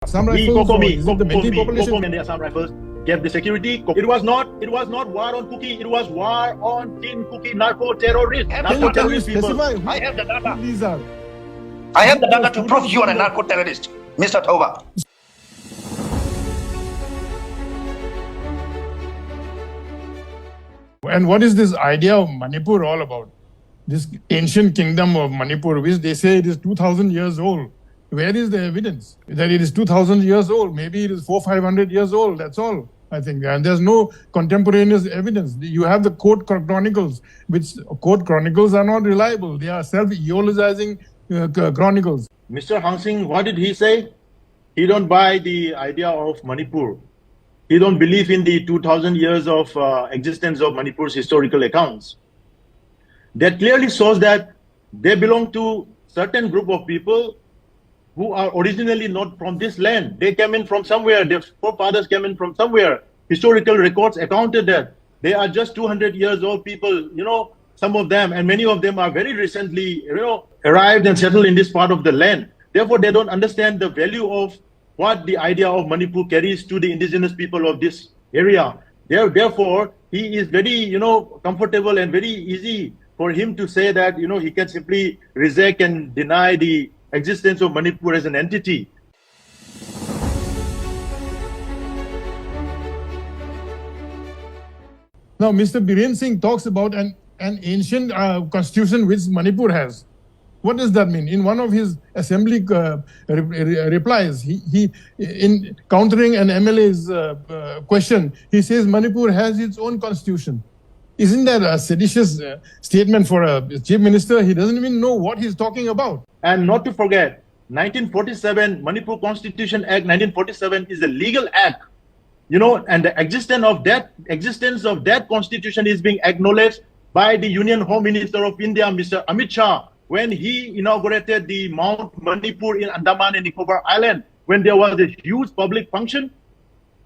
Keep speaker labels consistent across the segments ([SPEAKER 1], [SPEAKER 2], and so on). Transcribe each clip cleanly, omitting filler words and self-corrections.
[SPEAKER 1] Assam Rifles, or is it the military population?
[SPEAKER 2] Kokomi and the Assam Rifles gave the security. It was not war on Kuki. It was war on Tin Kuki narco-terrorists.
[SPEAKER 1] Can you specify
[SPEAKER 3] I have the data.
[SPEAKER 1] who these are?
[SPEAKER 3] I have the data to prove you are a narco-terrorist, Mr. Thoba.
[SPEAKER 1] And what is this idea of Manipur all about? This ancient kingdom of Manipur, which they say it is 2,000 years old. Where is the evidence that it is 2,000 years old? Maybe it is 400-500 years old. That's all, I think. And there's no contemporaneous evidence. You have the court chronicles, which court chronicles are not reliable. They are self-eulogizing chronicles.
[SPEAKER 2] Mr. Hang Sing, what did he say? He don't buy the idea of Manipur. He don't believe in the 2,000 years of existence of Manipur's historical accounts. That clearly shows that they belong to certain group of people who are originally not from this land. They came in from somewhere. Their forefathers came in from somewhere. Historical records accounted that they are just 200 years old people, some of them, and many of them are very recently, arrived and settled in this part of the land. Therefore, they don't understand the value of what the idea of Manipur carries to the indigenous people of this area. Therefore, he is very, comfortable and very easy for him to say that, he can simply reject and deny the existence of Manipur as an entity.
[SPEAKER 1] Now, Mr. Biren Singh talks about an ancient constitution which Manipur has. What does that mean? In one of his assembly replies, he in countering an MLA's question, he says Manipur has its own constitution. Isn't that a seditious statement for a chief minister? He doesn't even know what he's talking about.
[SPEAKER 2] And not to forget, 1947 Manipur Constitution Act 1947 is a legal act, and the existence of that constitution is being acknowledged by the Union Home Minister of India, Mr. Amit Shah, when he inaugurated the Mount Manipur in Andaman and Nicobar Island, when there was a huge public function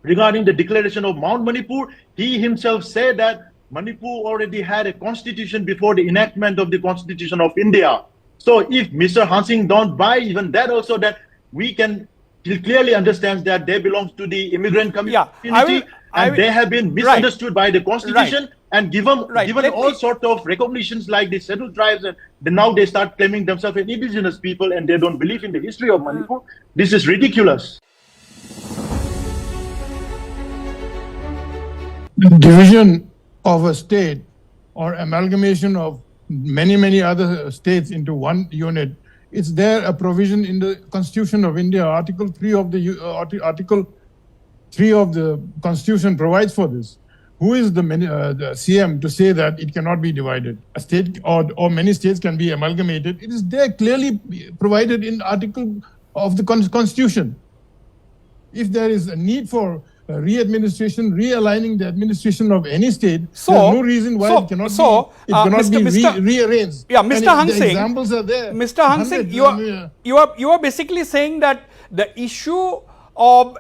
[SPEAKER 2] regarding the declaration of Mount Manipur. He himself said that Manipur already had a constitution before the enactment of the Constitution of India. So if Mr. Hang Sing don't buy even that also, that we can clearly understand that they belong to the immigrant community, they have been misunderstood by the Constitution and given all sorts of recognitions like the settled tribes, and now they start claiming themselves an indigenous people and they don't believe in the history of Manipur. This is ridiculous.
[SPEAKER 1] The division of a state or amalgamation of many other states into one unit, it's there a provision in the Constitution of India. Article 3 of the Constitution provides for this. Who is the CM to say that it cannot be divided? A state or many states can be amalgamated. It is there clearly provided in article of the Constitution. If there is a need for re-administration, realigning the administration of any state, there's no reason why it cannot be rearranged.
[SPEAKER 4] Yeah, Mr. Hang Sing,
[SPEAKER 1] examples are there.
[SPEAKER 4] Mr. Hang Sing, you are basically saying that the issue of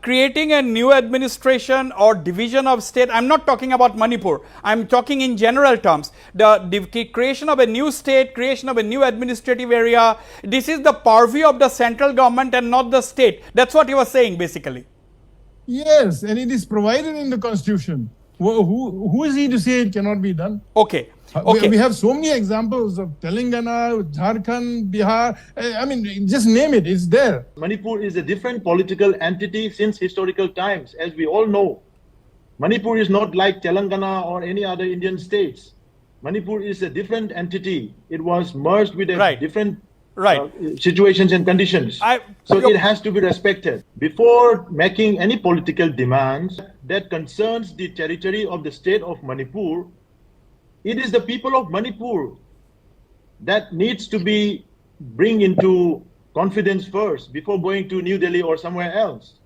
[SPEAKER 4] creating a new administration or division of state, I'm not talking about Manipur, I'm talking in general terms, the creation of a new state, creation of a new administrative area, this is the purview of the central government and not the state. That's what you are saying basically.
[SPEAKER 1] Yes, and it is provided in the Constitution. Who is he to say it cannot be done?
[SPEAKER 4] Okay.
[SPEAKER 1] We have so many examples of Telangana, Jharkhand, Bihar. I mean, just name it. It's there.
[SPEAKER 2] Manipur is a different political entity since historical times, as we all know. Manipur is not like Telangana or any other Indian states. Manipur is a different entity. It was merged with a different situations and conditions. So it has to be respected. Before making any political demands that concerns the territory of the state of Manipur, it is the people of Manipur that needs to be bring into confidence first before going to New Delhi or somewhere else.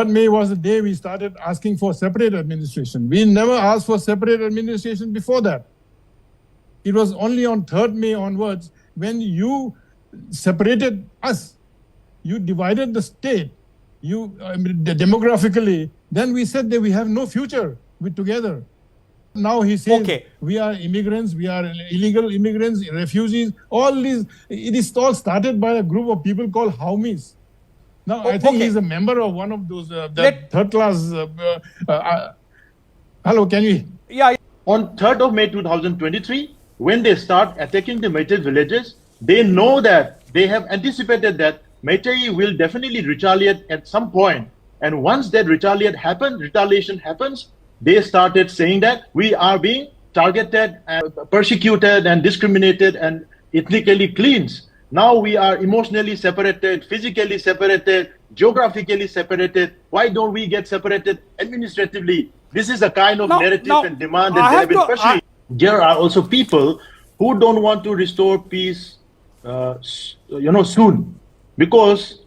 [SPEAKER 1] May was the day we started asking for separate administration. We never asked for separate administration before that. It was only on May onwards when you separated us. You divided the state. Demographically, then we said that we have no future together. Now he says,
[SPEAKER 4] Okay.
[SPEAKER 1] we are immigrants, we are illegal immigrants, refugees, all these. It is all started by a group of people called Houmis. Now, I think
[SPEAKER 4] Okay.
[SPEAKER 1] he's a member of one of those, third class. Hello, can you?
[SPEAKER 4] Yeah.
[SPEAKER 2] On 3rd of May 2023, when they start attacking the Meitei villages, they know that they have anticipated that Meitei will definitely retaliate at some point. And once that retaliation happens, they started saying that we are being targeted and persecuted and discriminated and ethnically cleansed. Now we are emotionally separated, physically separated, geographically separated. Why don't we get separated administratively? This is the kind of narrative and demand that they have been pursuing. There are also people who don't want to restore peace, soon, because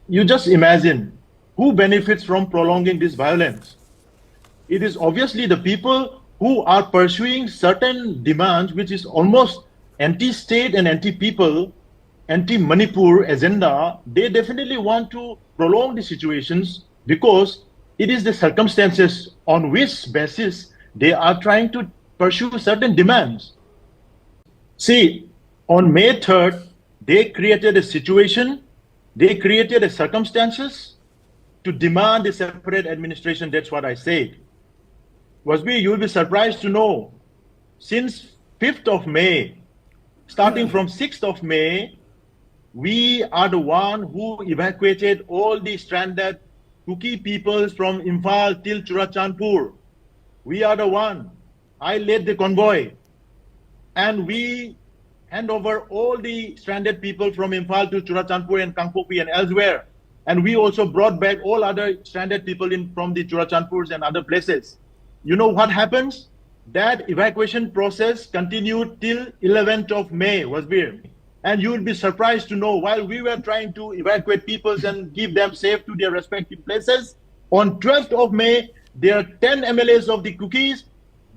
[SPEAKER 2] you just imagine who benefits from prolonging this violence. It is obviously the people who are pursuing certain demands, which is almost anti-state and anti-people, anti-Manipur agenda. They definitely want to prolong the situations because it is the circumstances on which basis they are trying to pursue certain demands. See, on May 3rd, they created a situation, they created a circumstances to demand a separate administration. That's what I said. Wasbi, you will be surprised to know, since 5th of May, starting from 6th of May, we are the one who evacuated all the stranded Kuki peoples from Imphal till Churachandpur. We are the one. I led the convoy. And we hand over all the stranded people from Imphal to Churachandpur and Kangpopi and elsewhere. And we also brought back all other stranded people from the Churachandpurs and other places. You know what happens? That evacuation process continued till 11th of May, Wasbir. And you will be surprised to know, while we were trying to evacuate peoples and give them safe to their respective places, on 12th of May, there are 10 MLAs of the Kukis.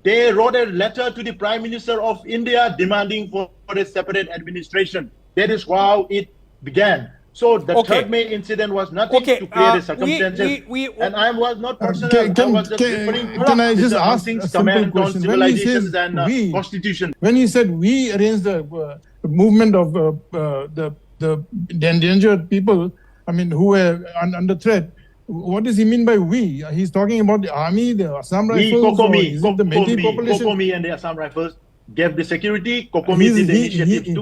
[SPEAKER 2] They wrote a letter to the Prime Minister of India demanding for a separate administration. That is how it began. So the 3rd May incident was nothing to create a circumstances. And I was not personal. I was just referring to
[SPEAKER 1] can I just ask a simple
[SPEAKER 2] command on
[SPEAKER 1] question?
[SPEAKER 2] civilizations and constitution.
[SPEAKER 1] When he said we arranged the movement of the endangered people, I mean, who were under threat, what does he mean by we? He's talking about the army, the Assam Rifles, the Meitei population?
[SPEAKER 2] Kokomi and the Assam Rifles gave the security. Kokomi did the initiative,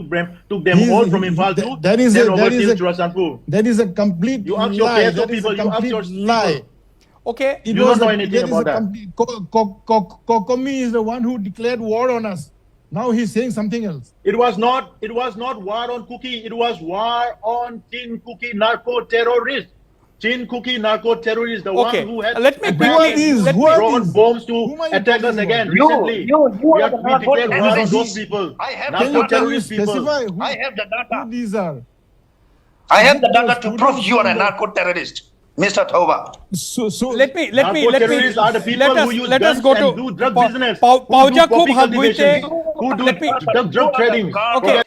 [SPEAKER 2] took them all from Imphal to
[SPEAKER 1] that is a complete
[SPEAKER 2] you ask your
[SPEAKER 1] lie.
[SPEAKER 2] people, you ask your
[SPEAKER 1] lie.
[SPEAKER 4] Okay.
[SPEAKER 2] You don't know anything about that.
[SPEAKER 1] Kokomi is the one who declared war on us. Now he's saying something else.
[SPEAKER 2] It was not war on Kuki. It was war on Chin Kuki narco-terrorists. Chin Kuki narco-terrorists, the one who had brought bombs to attack us again recently. We have to declare war on those people. Narco-terrorist people.
[SPEAKER 3] I have the data.
[SPEAKER 1] Who these are?
[SPEAKER 3] I have the data to prove you are a narco-terrorist, Mr. Thoba.
[SPEAKER 1] So
[SPEAKER 2] narco-terrorists are the people who use guns and do drug business,
[SPEAKER 4] Pauja
[SPEAKER 2] who do
[SPEAKER 4] khub
[SPEAKER 2] cultivation, who do drug trading.
[SPEAKER 4] Okay.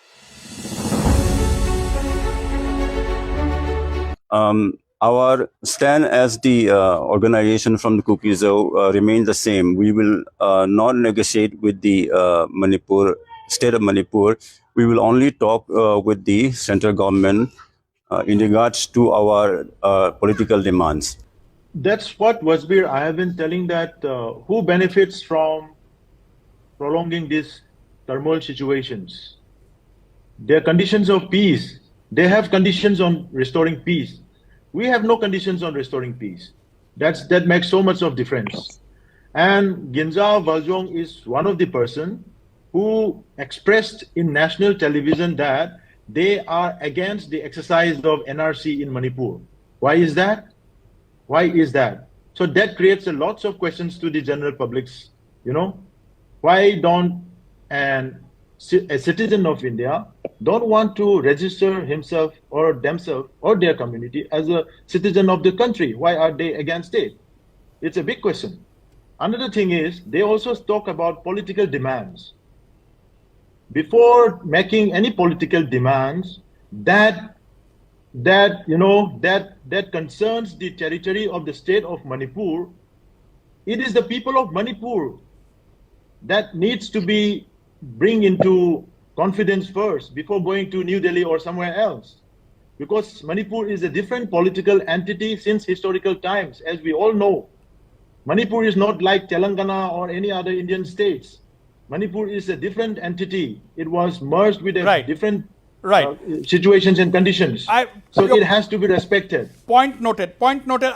[SPEAKER 5] Our stand as the organization from the Kukizo remains the same. We will not negotiate with the state of Manipur. We will only talk with the central government in regards to our political demands.
[SPEAKER 2] That's what Wasbir, I have been telling that who benefits from prolonging these turmoil situations? There are conditions of peace. They have conditions on restoring peace. We have no conditions on restoring peace. That makes so much of difference. And Ginza Valjong is one of the person who expressed in national television that they are against the exercise of NRC in Manipur. Why is that? Why is that? So that creates a lots of questions to the general publics. You know, why don't a citizen of India don't want to register himself or themselves or their community as a citizen of the country? Why are they against it? It's a big question. Another thing is they also talk about political demands. Before making any political demands that concerns the territory of the state of Manipur, it is the people of Manipur that needs to be bring into confidence first before going to New Delhi or somewhere else. Because Manipur is a different political entity since historical times, as we all know. Manipur is not like Telangana or any other Indian states. Manipur is a different entity. It was merged with a different situations and conditions. So it has to be respected.
[SPEAKER 4] Point noted. Point noted.